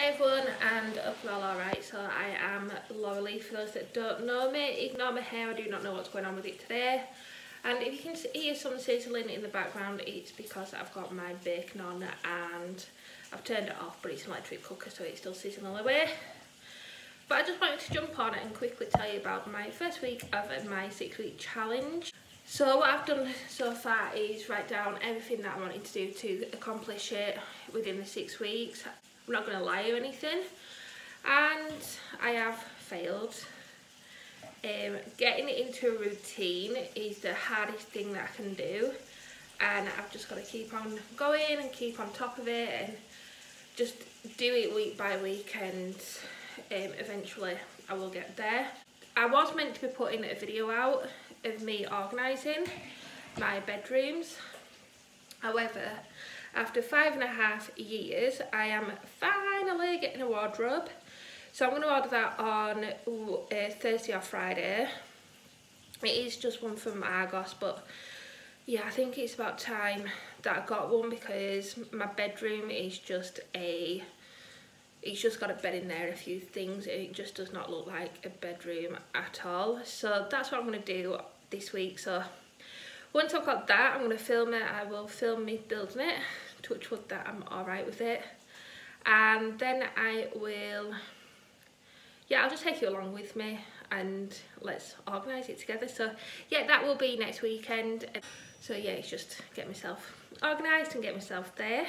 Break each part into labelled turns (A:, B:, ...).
A: Hey everyone, and hope you're all alright. So I am Laurie. For those that don't know me, ignore my hair, I do not know what's going on with it today. And if you can hear some sizzling in the background, it's because I've got my bacon on and I've turned it off, but it's an electric cooker so it's still sizzling away. But I just wanted to jump on and quickly tell you about my first week of my 6-week challenge. So what I've done so far is write down everything that I wanted to do to accomplish it within the 6 weeks. I'm not going to lie or anything, and I have failed. Getting it into a routine is the hardest thing that I can do, and I've just got to keep on going and keep on top of it and just do it week by week, and eventually I will get there. I was meant to be putting a video out of me organising my bedrooms, however after 5.5 years I am finally getting a wardrobe, so I'm going to order that on Thursday or Friday. It is just one from Argos, but yeah, I think it's about time that I got one because my bedroom is just it's just got a bed in there and a few things. It just does not look like a bedroom at all. So that's what I'm going to do this week. So once I've got that, I'm going to film it. I will film me building it, touch wood that I'm alright with it, and then I will, yeah, I'll just take you along with me and let's organise it together. So yeah, that will be next weekend. So yeah, it's just get myself organised and get myself there.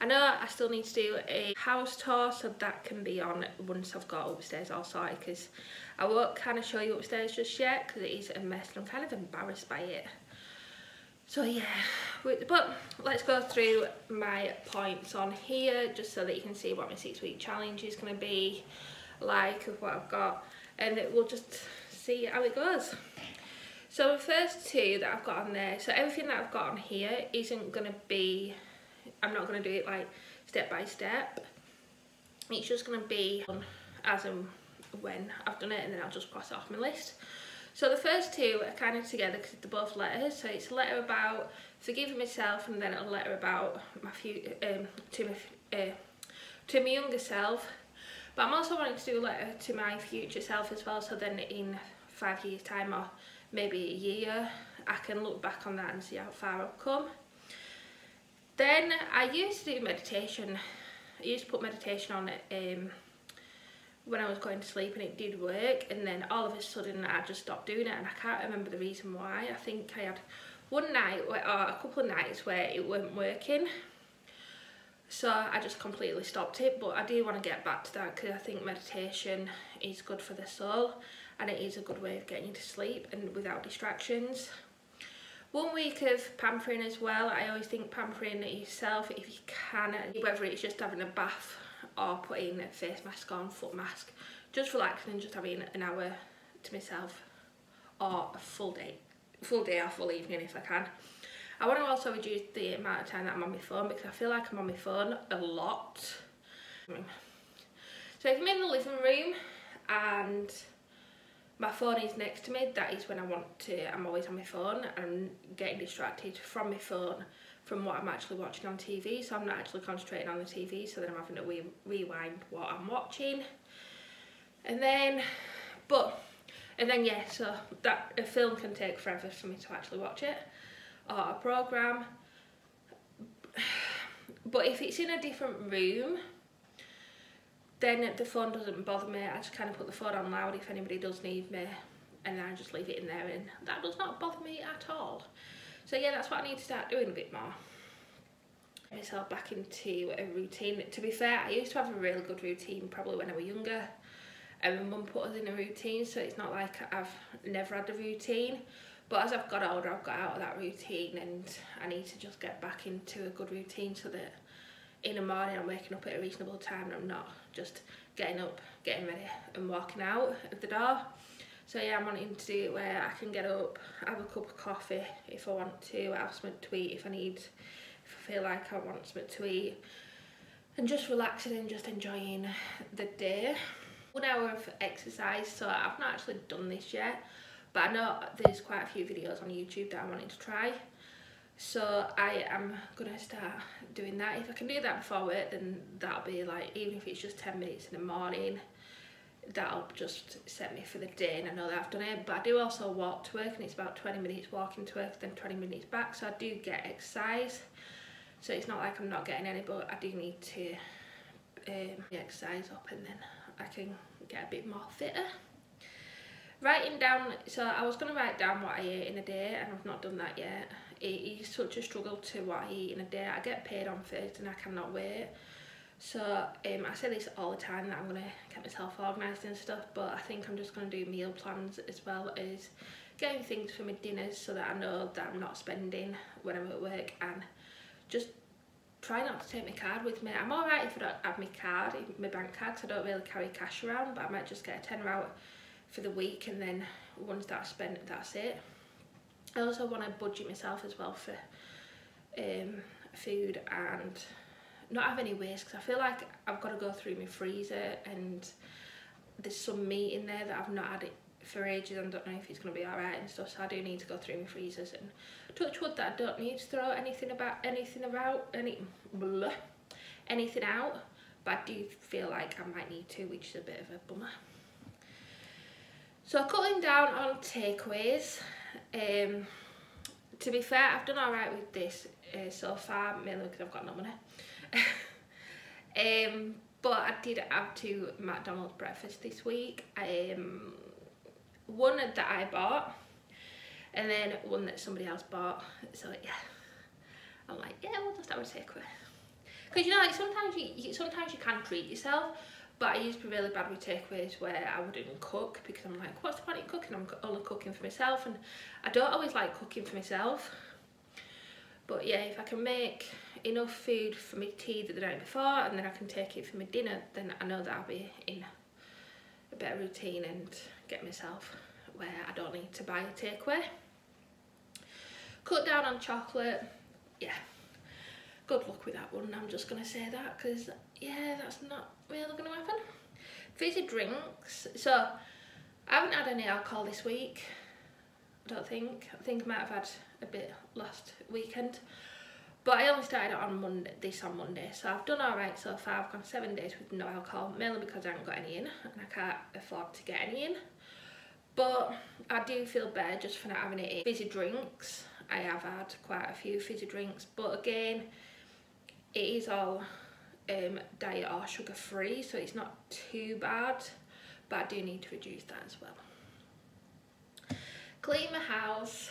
A: I know I still need to do a house tour, so that can be on once I've got upstairs all sorted, because I won't kind of show you upstairs just yet because it is a mess and I'm kind of embarrassed by it. So yeah, but let's go through my points on here just so that you can see what my 6-week challenge is going to be like, of what I've got, and we'll just see how it goes. So the first two that I've got on there, so everything that I've got on here isn't going to be, I'm not going to do it like step by step. It's just going to be as and when I've done it, and then I'll just cross it off my list. So the first two are kind of together because they're both letters. So it's a letter about forgiving myself, and then a letter about my to my younger self. But I'm also wanting to do a letter to my future self as well, so then in 5 years time or maybe a year I can look back on that and see how far I've come. Then I used to do meditation. I used to put meditation on it when I was going to sleep, and it did work, and then all of a sudden I just stopped doing it, and I can't remember the reason why. I think I had one night or a couple of nights where it weren't working, so I just completely stopped it. But I do want to get back to that because I think meditation is good for the soul, and it is a good way of getting you to sleep and without distractions. 1 week of pampering as well. I always think pampering yourself, if you can, whether it's just having a bath or putting a face mask on, foot mask, just relaxing and just having an hour to myself, or a full day or full evening if I can. I want to also reduce the amount of time that I'm on my phone, because I feel like I'm on my phone a lot. So if I'm in the living room and my phone is next to me, that is when I'm always on my phone, and I'm getting distracted from my phone from what I'm actually watching on TV, so I'm not actually concentrating on the TV, so then I'm having to rewind what I'm watching. And then yeah, so that a film can take forever for me to actually watch it, or a programme. But if it's in a different room, then the phone doesn't bother me. I just kind of put the phone on loud if anybody does need me, and then I just leave it in there, and that does not bother me at all. So yeah, that's what I need to start doing a bit more. Get myself back into a routine. To be fair, I used to have a really good routine probably when I was younger, and my mum put us in a routine, so it's not like I've never had a routine. But as I've got older, I've got out of that routine, and I need to just get back into a good routine so that in the morning I'm waking up at a reasonable time and I'm not just getting up, getting ready and walking out of the door. So yeah, I'm wanting to do it where I can get up, have a cup of coffee if I want to, have something to eat if I feel like I want something to eat, and just relaxing and just enjoying the day. 1 hour of exercise, so I've not actually done this yet, but I know there's quite a few videos on YouTube that I wanted to try. So I am gonna start doing that. If I can do that before work, then that'll be like, even if it's just 10 minutes in the morning, that'll just set me for the day, and I know that I've done it. But I do also walk to work, and it's about 20 minutes walking to work, then 20 minutes back, so I do get exercise. So it's not like I'm not getting any, but I do need to exercise up, and then I can get a bit more fitter. Writing down, so I was going to write down what I ate in a day, and I've not done that yet. It is such a struggle to what I eat in a day. I get paid on Thursday and I cannot wait. So I say this all the time, that I'm going to get myself organised and stuff, but I think I'm just going to do meal plans as well as getting things for my dinners, so that I know that I'm not spending when I'm at work, and just try not to take my card with me. I'm alright if I don't have my card, my bank card, because I don't really carry cash around, but I might just get a tenner out for the week, and then once that's spent, that's it. I also want to budget myself as well for food and not have any waste, because I feel like I've got to go through my freezer, and there's some meat in there that I've not had it for ages and don't know if it's going to be alright and stuff, so I do need to go through my freezers and touch wood that I don't need to throw anything out, but I do feel like I might need to, which is a bit of a bummer. So cutting down on takeaways. To be fair, I've done alright with this so far, mainly because I've got no money. But I did have 2 McDonald's breakfasts this week. One that I bought, and then one that somebody else bought. So yeah, I'm like, yeah, we'll just have a takeaway. Because you know, like sometimes you can treat yourself. But I used to be really bad with takeaways where I wouldn't cook, because I'm like, what's the point of cooking? I'm only cooking for myself, and I don't always like cooking for myself. But yeah, if I can make enough food for my tea the night before, and then I can take it for my dinner, then I know that I'll be in a better routine and get myself where I don't need to buy a takeaway. Cut down on chocolate, yeah. Good luck with that one, I'm just going to say that, because yeah, that's not really going to happen. Fizzy drinks, so I haven't had any alcohol this week, I don't think. I think I might have had a bit last weekend, but I only started it on Monday, so I've done alright so far. I've gone 7 days with no alcohol, mainly because I haven't got any in, and I can't afford to get any in. But I do feel better just for not having it in. Fizzy drinks, I have had quite a few fizzy drinks, but again, it is all diet or sugar free, so it's not too bad, but I do need to reduce that as well. Clean my house.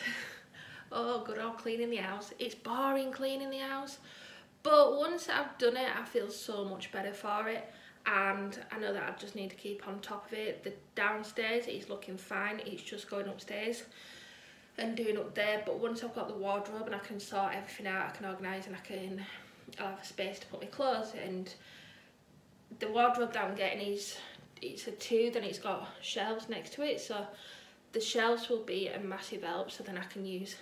A: Oh, good old cleaning the house. It's boring cleaning the house, but once I've done it, I feel so much better for it, and I know that I just need to keep on top of it. The downstairs is looking fine, it's just going upstairs and doing up there. But once I've got the wardrobe and I can sort everything out, I can organise, and I'll have a space to put my clothes. And the wardrobe that I'm getting it's a 2, then it's got shelves next to it, so the shelves will be a massive help, so then I can use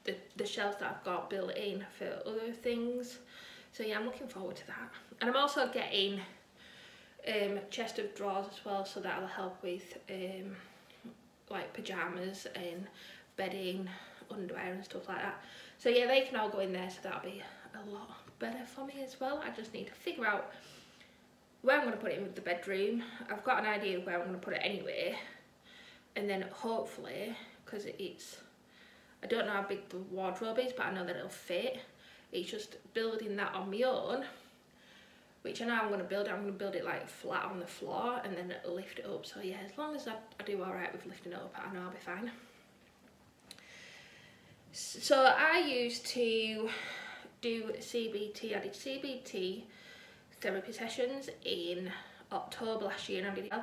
A: the shelves that I've got built in for other things. So yeah, I'm looking forward to that. And I'm also getting chest of drawers as well, so that'll help with like pyjamas and bedding, underwear and stuff like that. So yeah, they can all go in there, so that'll be a lot better for me as well. I just need to figure out where I'm going to put it in with the bedroom. I've got an idea of where I'm going to put it anyway, and then hopefully, because I don't know how big the wardrobe is, but I know that it'll fit. It's just building that on my own, which I know I'm going to build. I'm going to build it like flat on the floor and then lift it up. So yeah, as long as I do alright with lifting it up, I know I'll be fine. So I used to do CBT. I did CBT therapy sessions in October last year, and I did it.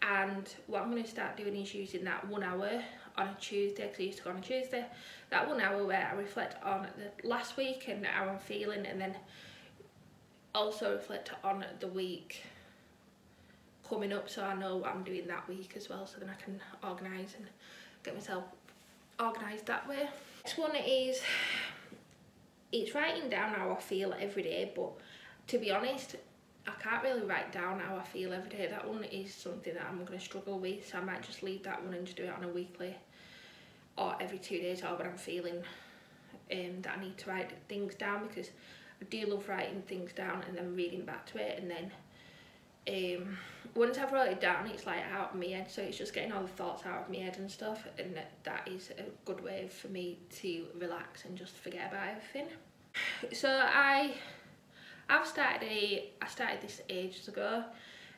A: And what I'm going to start doing is using that 1 hour on a Tuesday, because I used to go on a Tuesday. That 1 hour where I reflect on the last week and how I'm feeling, and then also reflect on the week coming up, so I know what I'm doing that week as well, so then I can organise and get myself organised that way. Next one is, it's writing down how I feel every day, but to be honest, I can't really write down how I feel every day. That one is something that I'm going to struggle with, so I might just leave that one and just do it on a weekly or every 2 days, or when I'm feeling that I need to write things down, because I do love writing things down and then reading back to it, and then once I've wrote it down, it's like out of my head, so it's just getting all the thoughts out of my head and stuff, and that is a good way for me to relax and just forget about everything. So I started this ages ago,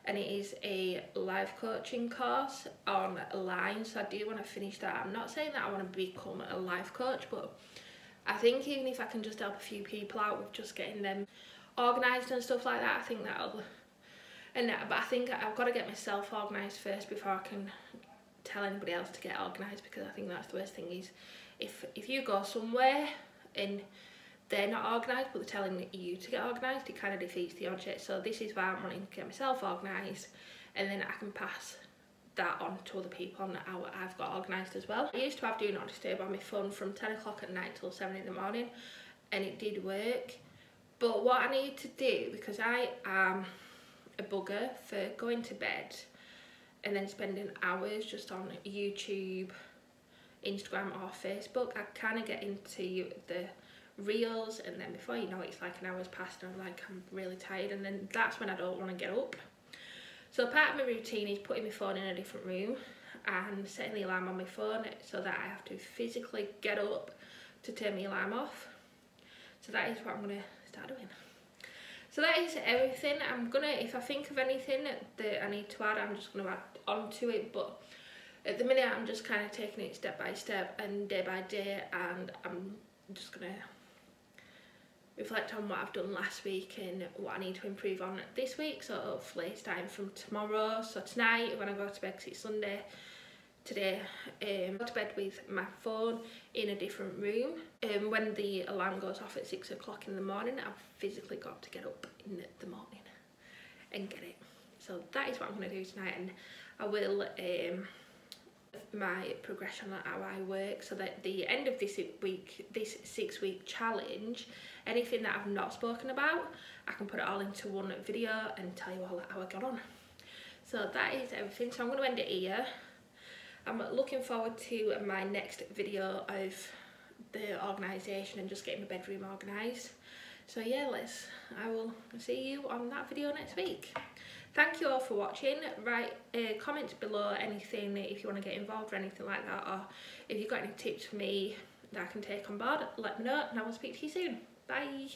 A: and it is a life coaching course online, so I do want to finish that. I'm not saying that I want to become a life coach, but I think even if I can just help a few people out with just getting them organised and stuff like that, I think that'll... But I think I've got to get myself organised first before I can tell anybody else to get organised, because I think that's the worst thing is if you go somewhere and they're not organised but they're telling you to get organised, it kind of defeats the object. So this is why I'm wanting to get myself organised, and then I can pass that on to other people on how I've got organised as well. I used to have Do Not Disturb on my phone from 10 o'clock at night till 7 in the morning, and it did work. But what I need to do, because I am a bugger for going to bed and then spending hours just on YouTube, Instagram or Facebook, I kind of get into the reels, and then before you know it, it's like an hour's passed and I'm really tired, and then that's when I don't want to get up. So part of my routine is putting my phone in a different room and setting the alarm on my phone so that I have to physically get up to turn my alarm off. So that is what I'm going to start doing. So that is everything. I'm gonna, if I think of anything that I need to add, I'm just gonna add onto it, but at the minute I'm just kind of taking it step by step and day by day, and I'm just gonna reflect on what I've done last week and what I need to improve on this week. So hopefully starting from tomorrow, so tonight when I go to bed, 'cause it's Sunday today, go to bed with my phone in a different room. When the alarm goes off at 6 o'clock in the morning, I've physically got to get up in the morning and get it. So that is what I'm going to do tonight, and I will my progression on how I work, so that at the end of this week, this 6-week challenge, anything that I've not spoken about, I can put it all into one video and tell you all how I got on. So that is everything. So I'm going to end it here. I'm looking forward to my next video of the organisation and just getting my bedroom organised. So yeah, I will see you on that video next week. Thank you all for watching. Write comment below anything if you want to get involved or anything like that, or if you've got any tips for me that I can take on board, let me know, and I will speak to you soon. Bye.